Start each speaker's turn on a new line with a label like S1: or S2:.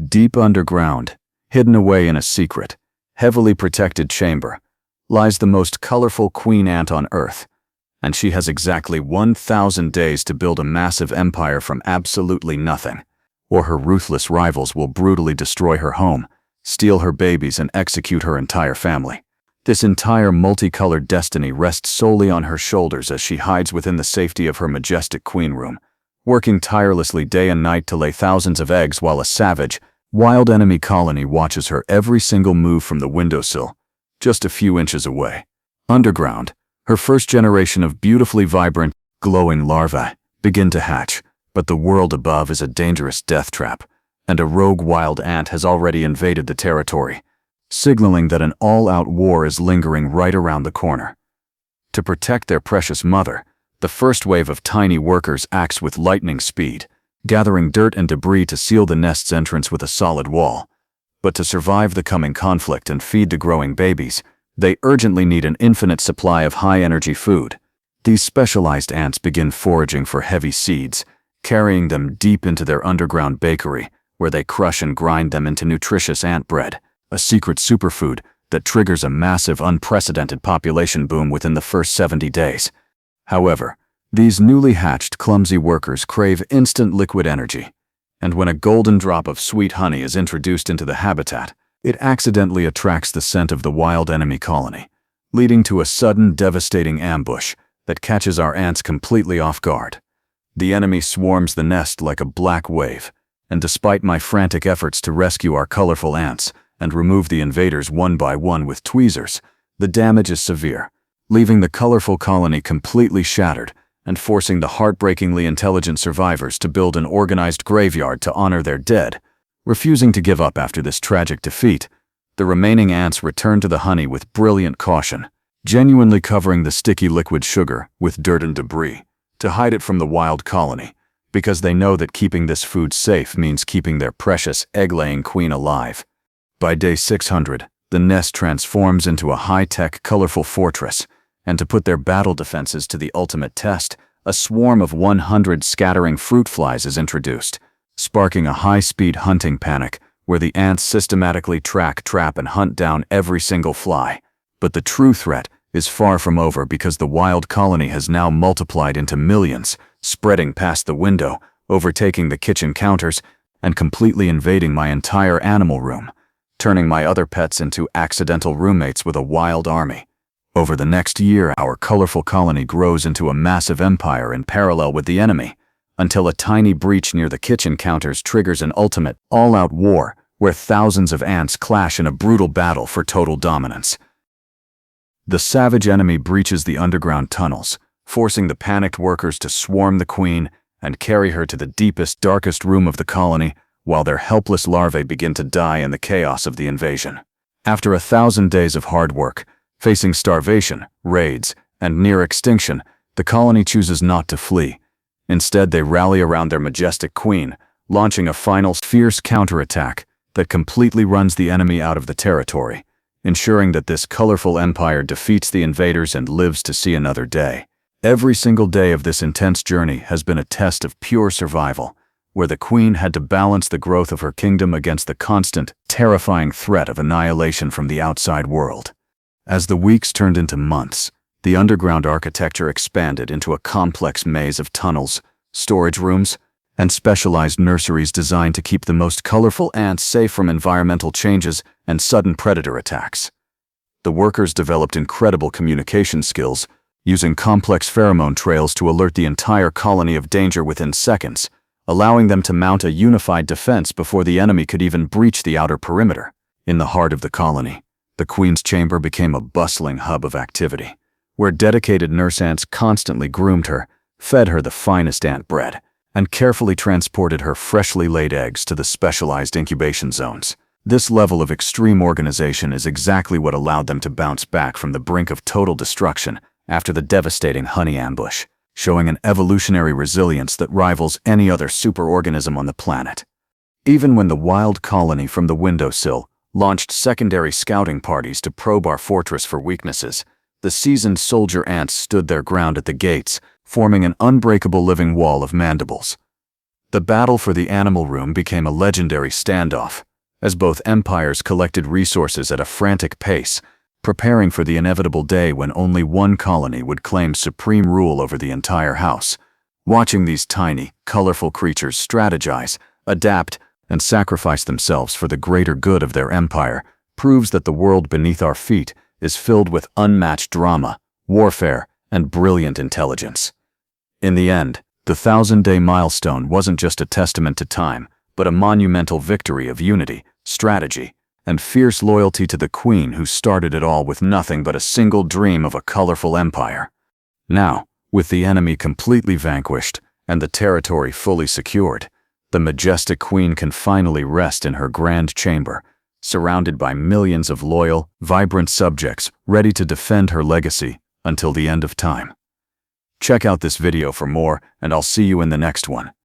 S1: Deep underground, hidden away in a secret, heavily protected chamber, lies the most colorful queen ant on Earth, and she has exactly 1,000 days to build a massive empire from absolutely nothing, or her ruthless rivals will brutally destroy her home, steal her babies, and execute her entire family. This entire multicolored destiny rests solely on her shoulders as she hides within the safety of her majestic queen room, working tirelessly day and night to lay thousands of eggs while a savage, wild enemy colony watches her every single move from the windowsill, just a few inches away. Underground, her first generation of beautifully vibrant, glowing larvae begin to hatch, but the world above is a dangerous death trap, and a rogue wild ant has already invaded the territory, signaling that an all-out war is lingering right around the corner. To protect their precious mother, the first wave of tiny workers acts with lightning speed, gathering dirt and debris to seal the nest's entrance with a solid wall. But to survive the coming conflict and feed the growing babies, they urgently need an infinite supply of high-energy food. These specialized ants begin foraging for heavy seeds, carrying them deep into their underground bakery, where they crush and grind them into nutritious ant bread, a secret superfood that triggers a massive, unprecedented population boom within the first 70 days. However, these newly hatched, clumsy workers crave instant liquid energy, and when a golden drop of sweet honey is introduced into the habitat, it accidentally attracts the scent of the wild enemy colony, leading to a sudden, devastating ambush that catches our ants completely off guard. The enemy swarms the nest like a black wave, and despite my frantic efforts to rescue our colorful ants and remove the invaders one by one with tweezers, the damage is severe, leaving the colorful colony completely shattered and forcing the heartbreakingly intelligent survivors to build an organized graveyard to honor their dead. Refusing to give up after this tragic defeat, the remaining ants return to the honey with brilliant caution, genuinely covering the sticky liquid sugar with dirt and debris to hide it from the wild colony, because they know that keeping this food safe means keeping their precious egg-laying queen alive. By day 600, the nest transforms into a high-tech, colorful fortress, and to put their battle defenses to the ultimate test, a swarm of 100 scattering fruit flies is introduced, sparking a high-speed hunting panic where the ants systematically track, trap, and hunt down every single fly. But the true threat is far from over because the wild colony has now multiplied into millions, spreading past the window, overtaking the kitchen counters, and completely invading my entire animal room, turning my other pets into accidental roommates with a wild army. Over the next year, our colorful colony grows into a massive empire in parallel with the enemy, until a tiny breach near the kitchen counters triggers an ultimate, all-out war where thousands of ants clash in a brutal battle for total dominance. The savage enemy breaches the underground tunnels, forcing the panicked workers to swarm the queen and carry her to the deepest, darkest room of the colony, while their helpless larvae begin to die in the chaos of the invasion. After 1,000 days of hard work, facing starvation, raids, and near extinction, the colony chooses not to flee. Instead, they rally around their majestic queen, launching a final, fierce counterattack that completely runs the enemy out of the territory, ensuring that this colorful empire defeats the invaders and lives to see another day. Every single day of this intense journey has been a test of pure survival, where the queen had to balance the growth of her kingdom against the constant, terrifying threat of annihilation from the outside world. As the weeks turned into months, the underground architecture expanded into a complex maze of tunnels, storage rooms, and specialized nurseries designed to keep the most colorful ants safe from environmental changes and sudden predator attacks. The workers developed incredible communication skills, using complex pheromone trails to alert the entire colony of danger within seconds, allowing them to mount a unified defense before the enemy could even breach the outer perimeter. In the heart of the colony, the queen's chamber became a bustling hub of activity, where dedicated nurse ants constantly groomed her, fed her the finest ant bread, and carefully transported her freshly laid eggs to the specialized incubation zones. This level of extreme organization is exactly what allowed them to bounce back from the brink of total destruction after the devastating honey ambush, showing an evolutionary resilience that rivals any other superorganism on the planet. Even when the wild colony from the windowsill launched secondary scouting parties to probe our fortress for weaknesses, the seasoned soldier ants stood their ground at the gates, forming an unbreakable living wall of mandibles. The battle for the animal room became a legendary standoff, as both empires collected resources at a frantic pace, preparing for the inevitable day when only one colony would claim supreme rule over the entire house. Watching these tiny, colorful creatures strategize, adapt, and sacrifice themselves for the greater good of their empire proves that the world beneath our feet is filled with unmatched drama, warfare, and brilliant intelligence. In the end, the 1,000-day milestone wasn't just a testament to time, but a monumental victory of unity, strategy, and fierce loyalty to the queen who started it all with nothing but a single dream of a colorful empire. Now, with the enemy completely vanquished and the territory fully secured, the majestic queen can finally rest in her grand chamber, surrounded by millions of loyal, vibrant subjects ready to defend her legacy until the end of time. Check out this video for more, and I'll see you in the next one.